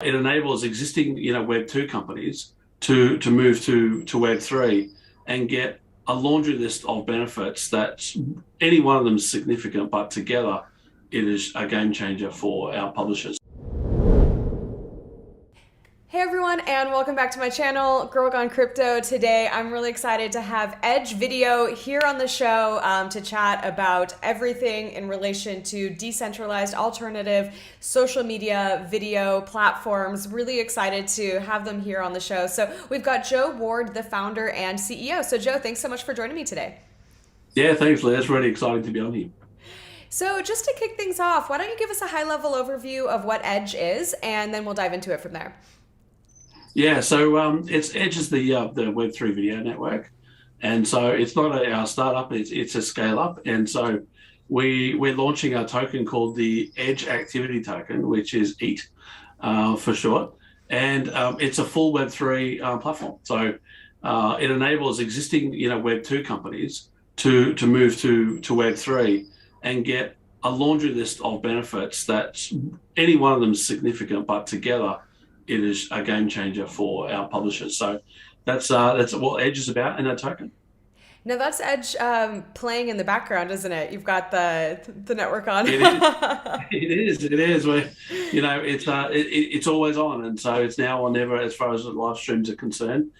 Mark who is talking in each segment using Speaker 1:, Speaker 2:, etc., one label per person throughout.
Speaker 1: It enables existing, Web2 companies to move to Web3 and get a laundry list of benefits that any one of them is significant, but together it is a game changer for our publishers.
Speaker 2: Hey everyone, and welcome back to my channel, Girl Gone Crypto. Today I'm really excited to have Edge Video here on the show to chat about everything in relation to decentralized alternative social media video platforms. Really excited to have them here on the show. So we've got Joe Ward, the founder and CEO. So Joe, thanks so much for joining me today.
Speaker 1: Yeah, thanks, Leah. It's really exciting to be on here.
Speaker 2: So just to kick things off, why don't you give us a high-level overview of what Edge is, and then we'll dive into it from there.
Speaker 1: Yeah, so it's Edge is the Web3 video network, and so it's not our startup; it's a scale up, and so we're launching a token called the Edge Activity Token, which is EAT for short, and it's a full Web3 platform. So it enables existing Web2 companies to move to Web3 and get a laundry list of benefits that any one of them is significant, but together it is a game changer for our publishers. So that's what Edge is about in that token.
Speaker 2: Now that's Edge playing in the background, isn't it? You've got the network on.
Speaker 1: It is. It is. It's always on, and so it's now or never as far as the live streams are concerned.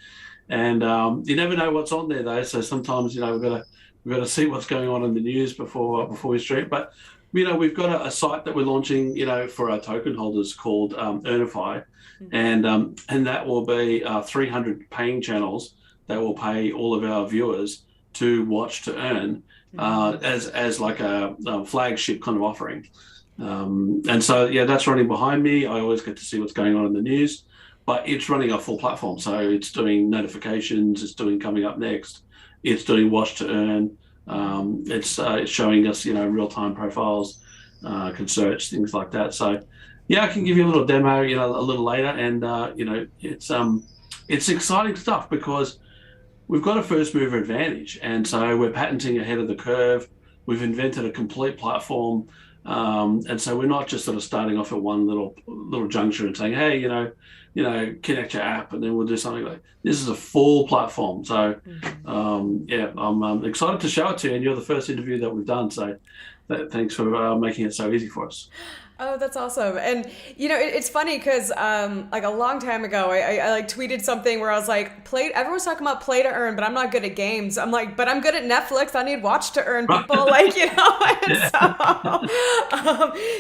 Speaker 1: And you never know what's on there though. So sometimes we've got to see what's going on in the news before we stream. But we've got a site that we're launching for our token holders called Earnify. And that will be 300 paying channels that will pay all of our viewers to watch to earn as like a flagship kind of offering. And so, yeah, that's running behind me. I always get to see what's going on in the news, but it's running a full platform. So it's doing notifications, it's doing coming up next, it's doing watch to earn. It's showing us, real-time profiles, can search, things like that. So, yeah, I can give you a little demo, a little later, and it's exciting stuff because we've got a first mover advantage, and so we're patenting ahead of the curve. We've invented a complete platform, and so we're not just sort of starting off at one little juncture and saying, hey, connect your app, and then we'll do something like this. Is a full platform. So, yeah, I'm excited to show it to you, and you're the first interview that we've done. So, thanks for making it so easy for us.
Speaker 2: Oh, that's awesome. And it's funny because like a long time ago, I like tweeted something where I was like, everyone's talking about play to earn, but I'm not good at games. I'm like, but I'm good at Netflix. I need watch to earn people, like, And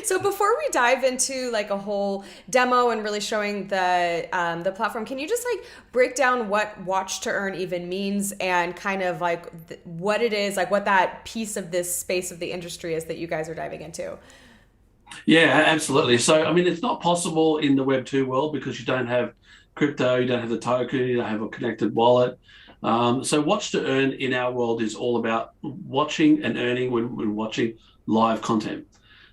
Speaker 2: so before we dive into like a whole demo and really showing the platform, can you just like break down what watch to earn even means and kind of like what it is, like what that piece of this space of the industry is that you guys are diving into?
Speaker 1: Yeah, absolutely. So, I mean, it's not possible in the Web2 world because you don't have crypto, you don't have the token, you don't have a connected wallet. So, watch to earn in our world is all about watching and earning when watching live content.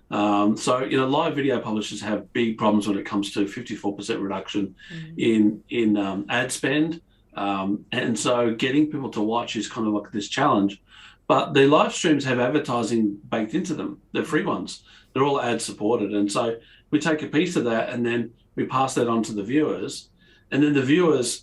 Speaker 1: So, live video publishers have big problems when it comes to 54% reduction in ad spend. And so, getting people to watch is kind of like this challenge. But the live streams have advertising baked into them. They're free ones. They're all ad supported. And so we take a piece of that and then we pass that on to the viewers. And then the viewers,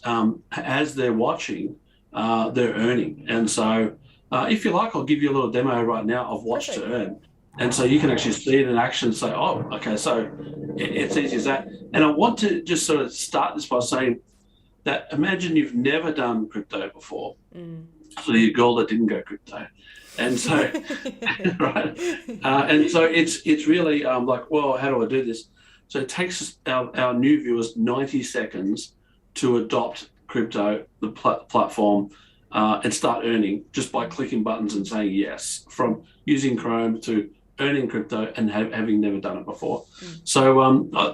Speaker 1: as they're watching, they're earning. And so if you like, I'll give you a little demo right now of watch to earn. And so you can actually see it in action and say, oh, okay, so it's easy as that. And I want to just sort of start this by saying that imagine you've never done crypto before. So you're a girl that didn't go crypto, and so right, and so it's really like, well, how do I do this? So it takes our new viewers 90 seconds to adopt crypto, the platform, and start earning just by clicking buttons and saying yes, from using Chrome to earning crypto and having never done it before. So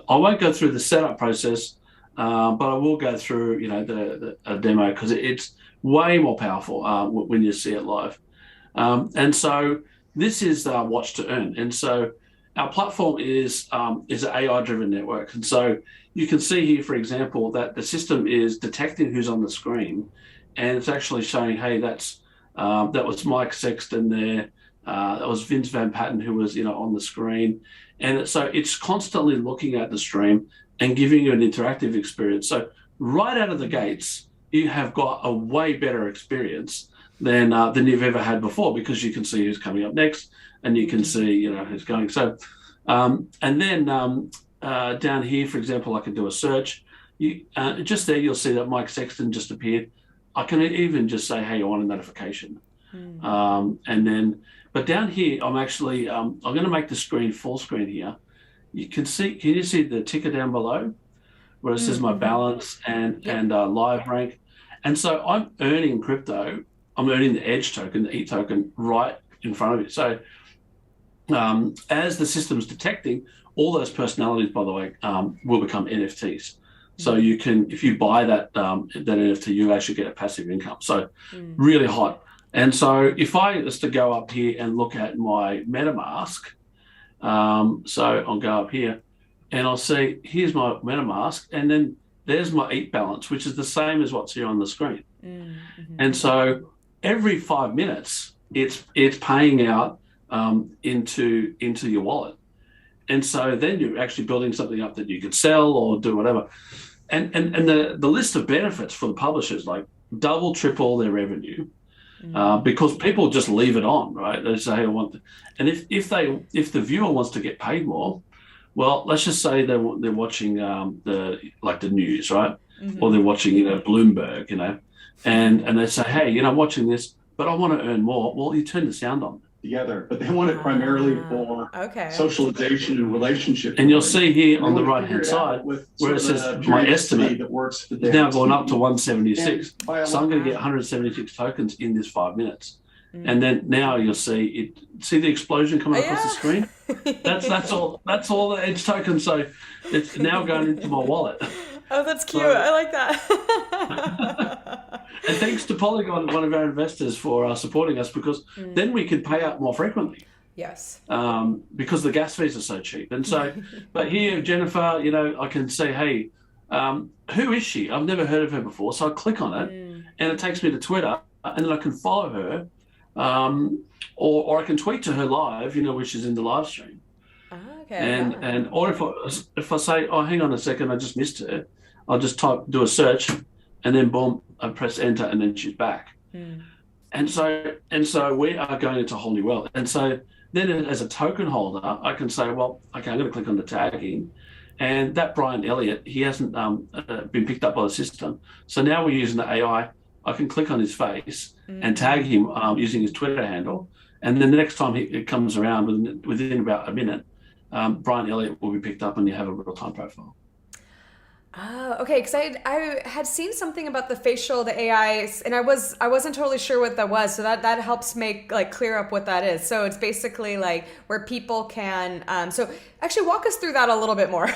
Speaker 1: I won't go through the setup process, but I will go through the demo because it's way more powerful when you see it live. And so this is watch to earn. And so our platform is an AI-driven network. And so you can see here, for example, that the system is detecting who's on the screen, and it's actually showing, hey, that was Mike Sexton there. That was Vince Van Patten who was on the screen. And so it's constantly looking at the stream, and giving you an interactive experience. So right out of the gates, you have got a way better experience than you've ever had before, because you can see who's coming up next, and you can see, you know, who's going. So, and then down here, for example, I can do a search. Just there, you'll see that Mike Sexton just appeared. I can even just say, hey, I want a notification. And then, but down here, I'm actually, I'm going to make the screen full screen here. You can you see the ticker down below where it says my balance and live rank? And so I'm earning crypto. I'm earning the Edge token, the E token, right in front of you. So as the system's detecting, all those personalities, by the way, will become NFTs. So you can, if you buy that NFT, you actually get a passive income. So really hot. And so if I was to go up here and look at my MetaMask, so I'll go up here and I'll see, here's my MetaMask, and then there's my ETH balance, which is the same as what's here on the screen. And so every 5 minutes, it's paying out into your wallet. And so then you're actually building something up that you could sell or do whatever. And the list of benefits for the publishers, like double, triple their revenue, because people just leave it on, right? They say, hey, I want, and if the viewer wants to get paid more, well, let's just say they're watching the news, right? Or they're watching, Bloomberg, and they say, hey, I'm watching this, but I want to earn more. Well, you turn the sound on.
Speaker 3: Together, but they want it primarily for socialization and relationship.
Speaker 1: And you'll see here on the right hand side where it says my estimate is now going up to 176. So I'm going to get 176 tokens in this 5 minutes. And then now you'll see the explosion coming across the screen. That's all the Edge tokens. So it's now going into my wallet.
Speaker 2: Oh, that's cute. I like that.
Speaker 1: And thanks to Polygon, one of our investors, for supporting us, because then we can pay out more frequently.
Speaker 2: Yes.
Speaker 1: Because the gas fees are so cheap. And so, but here, Jennifer, I can say, hey, who is she? I've never heard of her before. So I click on it and it takes me to Twitter, and then I can follow her, or I can tweet to her live, which is in the live stream. And or if I say, oh, hang on a second, I just missed her, I'll just do a search, and then boom, I press enter, and then she's back. And so we are going into a whole new world. And so then as a token holder, I can say, well, okay, I'm going to click on the tagging, and that Brian Elliott, he hasn't been picked up by the system. So now we're using the AI. I can click on his face and tag him using his Twitter handle, and then the next time it comes around within about a minute, Brian Elliott will be picked up, and you have a real-time profile.
Speaker 2: Oh, okay. Because I had seen something about the AI, and I wasn't totally sure what that was. So that helps make clear up what that is. So it's basically where people can. So actually, walk us through that a little bit more.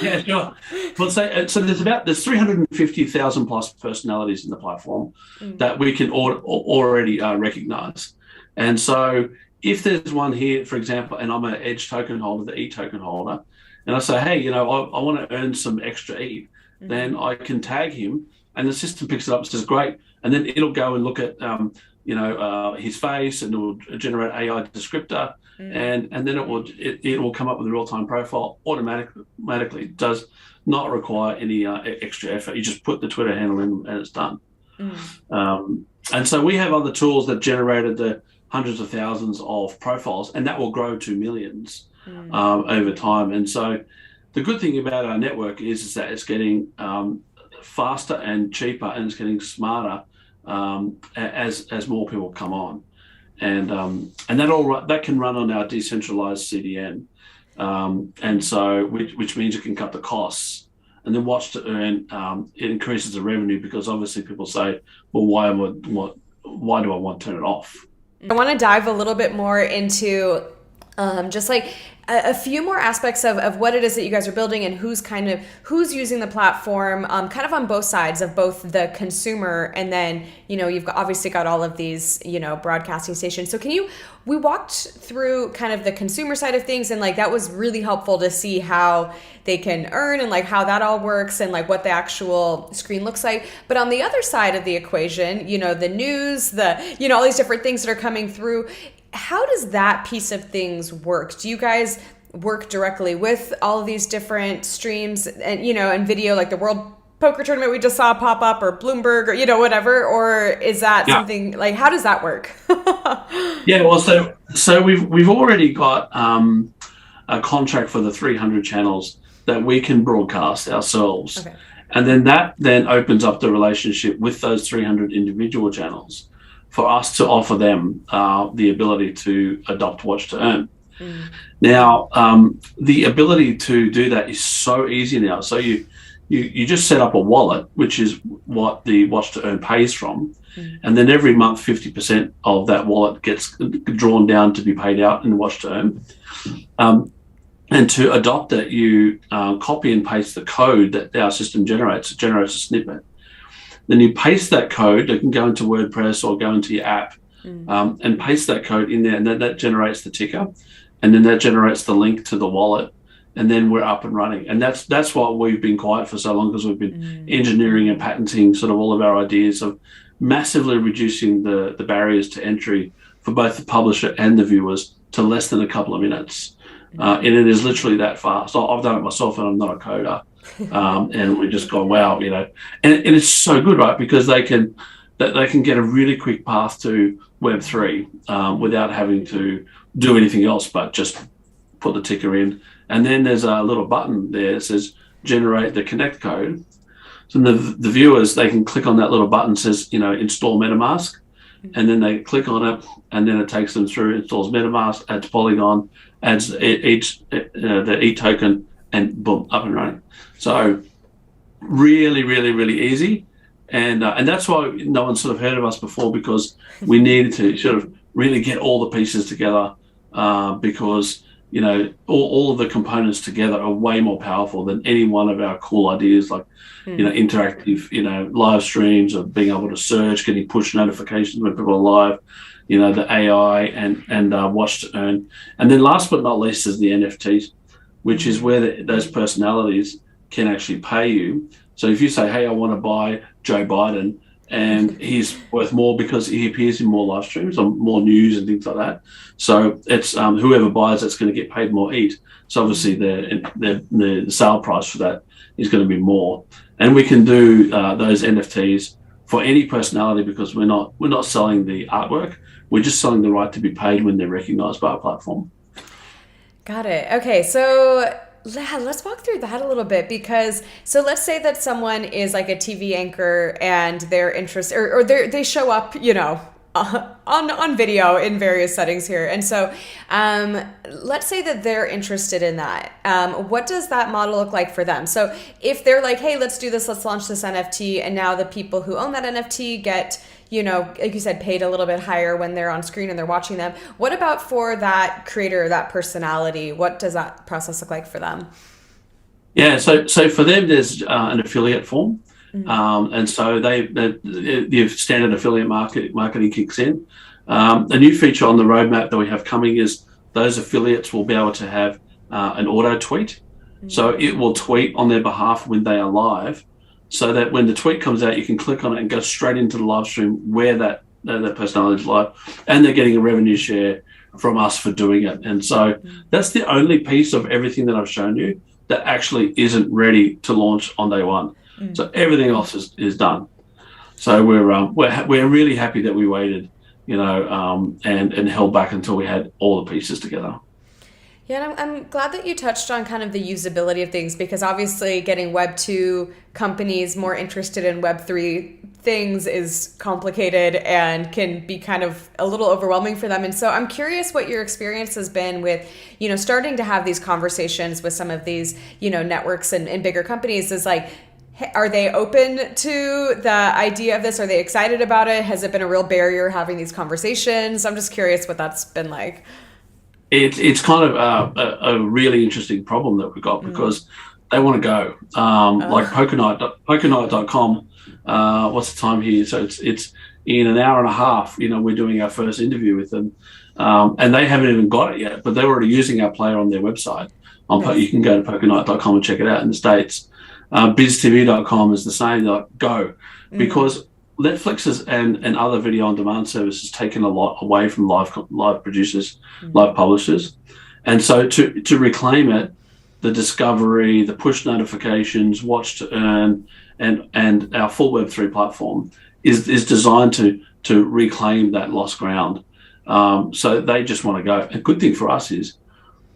Speaker 1: Yeah, sure. Well, so there's 350,000 plus personalities in the platform that we can already recognize, and so if there's one here, for example, and I'm an Edge token holder, the E token holder, and I say, hey, I want to earn some extra E, then I can tag him, and the system picks it up and says, great. And then it'll go and look at, his face, and it will generate AI descriptor, and then it will come up with a real-time profile automatically. It does not require any extra effort. You just put the Twitter handle in, and it's done. And so we have other tools that generated the hundreds of thousands of profiles, and that will grow to millions over time. And so the good thing about our network is that it's getting faster and cheaper, and it's getting smarter as more people come on. And that can run on our decentralized CDN, and so which means you can cut the costs. And then watch to earn, it increases the revenue, because obviously people say, well, why do I want to turn it off?
Speaker 2: I want to dive a little bit more into just a few more aspects of what it is that you guys are building, and who's using the platform, kind of on both sides of both the consumer, and then you've obviously got all of these broadcasting stations. So we walked through kind of the consumer side of things, and that was really helpful to see how they can earn, and how that all works, and what the actual screen looks like. But on the other side of the equation, the news, all these different things that are coming through. How does that piece of things work? Do you guys work directly with all of these different streams and, and video, like the World Poker Tournament we just saw pop up, or Bloomberg, or, whatever? Or is that something like, how does that work?
Speaker 1: Yeah, well, so we've already got a contract for the 300 channels that we can broadcast ourselves.
Speaker 2: Okay.
Speaker 1: And then that then opens up the relationship with those 300 individual channels for us to offer them the ability to adopt Watch to Earn. Now, the ability to do that is so easy now. So you just set up a wallet, which is what the Watch to Earn pays from. And then every month, 50% of that wallet gets drawn down to be paid out in Watch to Earn. And to adopt it, you copy and paste the code that our system generates. It generates a snippet. Then you paste that code. You can go into WordPress or go into your app and paste that code in there, and then that generates the ticker, and then that generates the link to the wallet, and then we're up and running. And that's why we've been quiet for so long, because we've been engineering and patenting sort of all of our ideas of massively reducing the barriers to entry for both the publisher and the viewers to less than a couple of minutes. And it is literally that fast. I've done it myself, and I'm not a coder. And we just go, wow, and it's so good, right? Because they can get a really quick path to Web3 without having to do anything else but just put the ticker in. And then there's a little button there that says generate the connect code. So the viewers, they can click on that little button that says, install MetaMask. And then they click on it, and then it takes them through, installs MetaMask, adds Polygon, adds the ETH token, and boom, up and running. So really, really, really easy. And that's why no one sort of heard of us before, because we needed to sort of really get all the pieces together because, all of the components together are way more powerful than any one of our cool ideas, like, interactive, live streams, or being able to search, getting push notifications when people are live, the AI and Watch to Earn. And then last but not least is the NFTs, which is where those personalities can actually pay you. So if you say, hey, I want to buy Joe Biden, and he's worth more because he appears in more live streams or more news and things like that. So it's whoever buys it's going to get paid more ETH. So obviously the sale price for that is going to be more. And we can do those NFTs for any personality, because we're not selling the artwork. We're just selling the right to be paid when they're recognized by our platform.
Speaker 2: Got it. Okay, so let's walk through that a little bit, because so let's say that someone is like a TV anchor and they're interested, or they show up, on video in various settings here. And so let's say that they're interested in that. What does that model look like for them? So if they're like, hey, let's do this, let's launch this NFT, and now the people who own that NFT get, like you said, paid a little bit higher when they're on screen and they're watching them. What about for that creator, that personality? What does that process look like for them? Yeah,
Speaker 1: so for them, there's an affiliate form. And so the standard affiliate marketing kicks in. A new feature on the roadmap that we have coming is those affiliates will be able to have an auto tweet. So it will tweet on their behalf when they are live, so that when the tweet comes out, you can click on it and go straight into the live stream where that personality is live, and they're getting a revenue share from us for doing it. And so that's the only piece of everything that I've shown you that actually isn't ready to launch on day one. So everything else is done. So we're really happy that we waited, and held back until we had all the pieces together.
Speaker 2: Yeah, and I'm glad that you touched on kind of the usability of things, because obviously getting Web 2 companies more interested in Web 3 things is complicated and can be kind of a little overwhelming for them. And so I'm curious what your experience has been with, starting to have these conversations with some of these, networks and bigger companies. Is like, are they open to the idea of this? Are they excited about it? Has it been a real barrier having these conversations? I'm just curious what that's been like.
Speaker 1: It's kind of a really interesting problem that we've got, because they want to go. Like pokernight.com, what's the time here? So it's in an hour and a half, we're doing our first interview with them. And they haven't even got it yet, but they're already using our player on their website. You can go to pokernight.com and check it out in the States. BizTV.com is the same. They're like, go. Because Netflix and other video on demand services taken a lot away from live producers, live publishers. And so to reclaim it, the discovery, the push notifications, watch to earn, and our full Web3 platform is designed to reclaim that lost ground. So they just want to go. A good thing for us is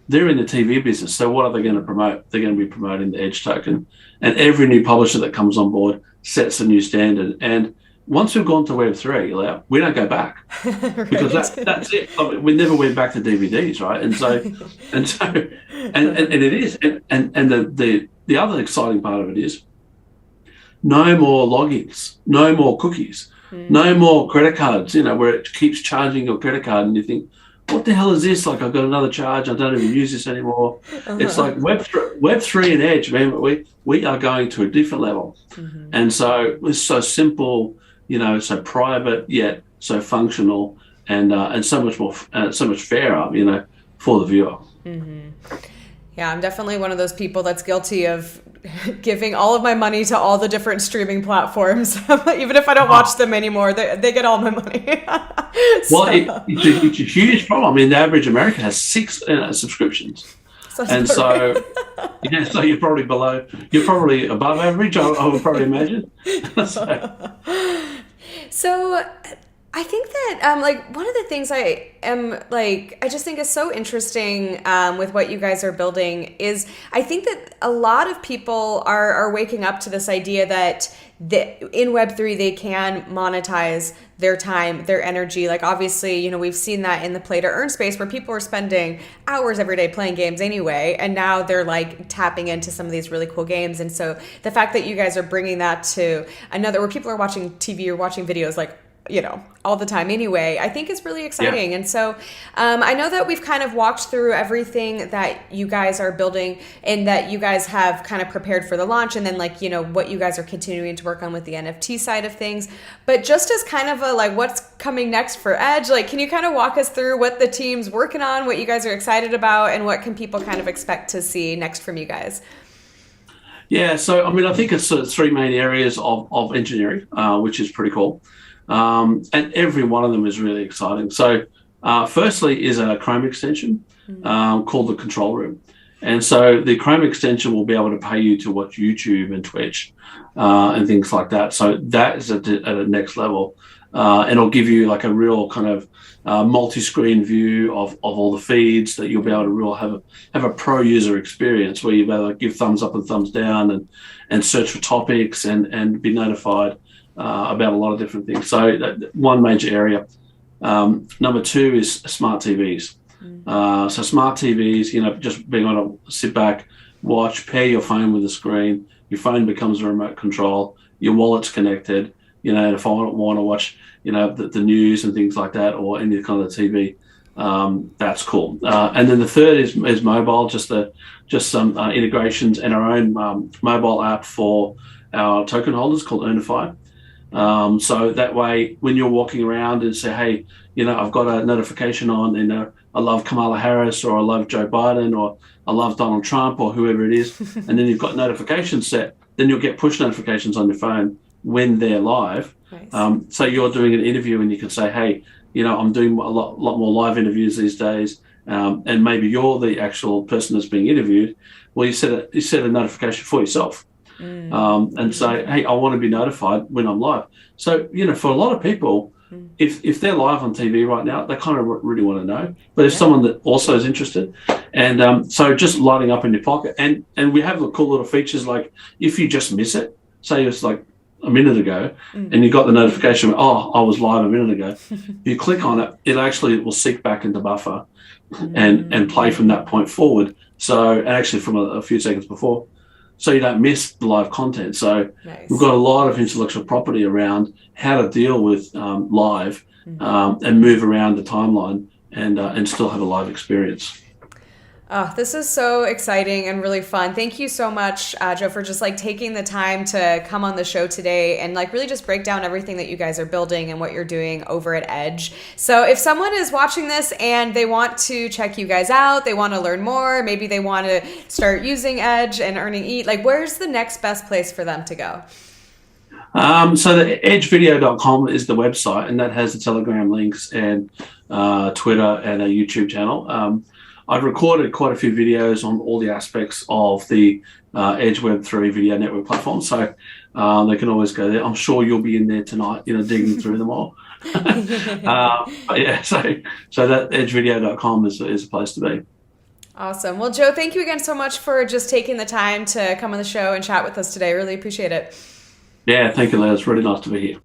Speaker 1: they're in the TV business. So what are they going to promote? They're going to be promoting the Edge token. And every new publisher that comes on board sets a new standard. And once we've gone to Web3, we don't go back because that's it. I mean, we never went back to DVDs, right? And it is. And the other exciting part of it is no more logins, no more cookies, no more credit cards, where it keeps charging your credit card and you think, what the hell is this? Like, I've got another charge. I don't even use this anymore. It's like Web3 and Edge, man. We are going to a different level. And so it's so simple, so private yet so functional, and so much more, so much fairer, for the viewer.
Speaker 2: Yeah, I'm definitely one of those people that's guilty of giving all of my money to all the different streaming platforms. Even if I don't watch them anymore, they get all my money.
Speaker 1: Well, it's a huge problem. I mean, the average American has 6 subscriptions. So you're probably above average, I would probably imagine.
Speaker 2: So I think that one of the things I just think is so interesting with what you guys are building is I think that a lot of people are waking up to this idea that in Web3 they can monetize their time, their energy. Like, obviously, we've seen that in the play to earn space where people are spending hours every day playing games anyway, and now they're like tapping into some of these really cool games. And so the fact that you guys are bringing that to where people are watching TV or watching videos like all the time anyway, I think is really exciting. Yeah. And so I know that we've kind of walked through everything that you guys are building and that you guys have kind of prepared for the launch, and then what you guys are continuing to work on with the NFT side of things. But just as kind of a what's coming next for Edge, can you kind of walk us through what the team's working on, what you guys are excited about, and what can people kind of expect to see next from you guys?
Speaker 1: Yeah, so I mean, I think it's 3 main areas of engineering, which is pretty cool. And every one of them is really exciting. So firstly is a Chrome extension called the Control Room. And so the Chrome extension will be able to pay you to watch YouTube and Twitch and things like that. So that is at a next level. And it'll give you like a real kind of multi-screen view of all the feeds that you'll be able to really have a pro user experience where you'll be able to give thumbs up and thumbs down and search for topics and be notified about a lot of different things. So one major area. Number 2 is smart TVs. So smart TVs, just being able to sit back, watch, pair your phone with the screen. Your phone becomes a remote control. Your wallet's connected. And if I want to watch, the news and things like that, or any kind of TV, that's cool. And then the third is mobile, just some integrations and our own mobile app for our token holders called Earnify. So that way, when you're walking around and say, hey, I've got a notification on, and I love Kamala Harris, or I love Joe Biden, or I love Donald Trump, or whoever it is, and then you've got notifications set, then you'll get push notifications on your phone when they're live. Nice. So you're doing an interview and you can say, hey, I'm doing a lot more live interviews these days, and maybe you're the actual person that's being interviewed. Well, you set a notification for yourself. And say, hey, I want to be notified when I'm live. So, for a lot of people, if they're live on TV right now, they kind of really want to know. But if someone that also is interested, and so just lighting up in your pocket, and we have the cool little features like if you just miss it, say it's like a minute ago, and you got the notification, I was live a minute ago. You click on it, it will seek back into buffer and play from that point forward. So, and actually from a few seconds before. So you don't miss the live content. So nice. We've got a lot of intellectual property around how to deal with live and move around the timeline and still have a live experience.
Speaker 2: Oh, this is so exciting and really fun. Thank you so much, Joe, for just taking the time to come on the show today and really just break down everything that you guys are building and what you're doing over at Edge. So if someone is watching this and they want to check you guys out, they want to learn more, maybe they want to start using Edge and earning ETH, where's the next best place for them to go?
Speaker 1: So the edgevideo.com is the website, and that has the Telegram links and Twitter and a YouTube channel. I've recorded quite a few videos on all the aspects of the Edge Web3 video network platform. So they can always go there. I'm sure you'll be in there tonight, digging through them all. But yeah, so that edgevideo.com is a place to be.
Speaker 2: Awesome. Well, Joe, thank you again so much for just taking the time to come on the show and chat with us today. Really appreciate it.
Speaker 1: Yeah, thank you, Les. Really nice to be here.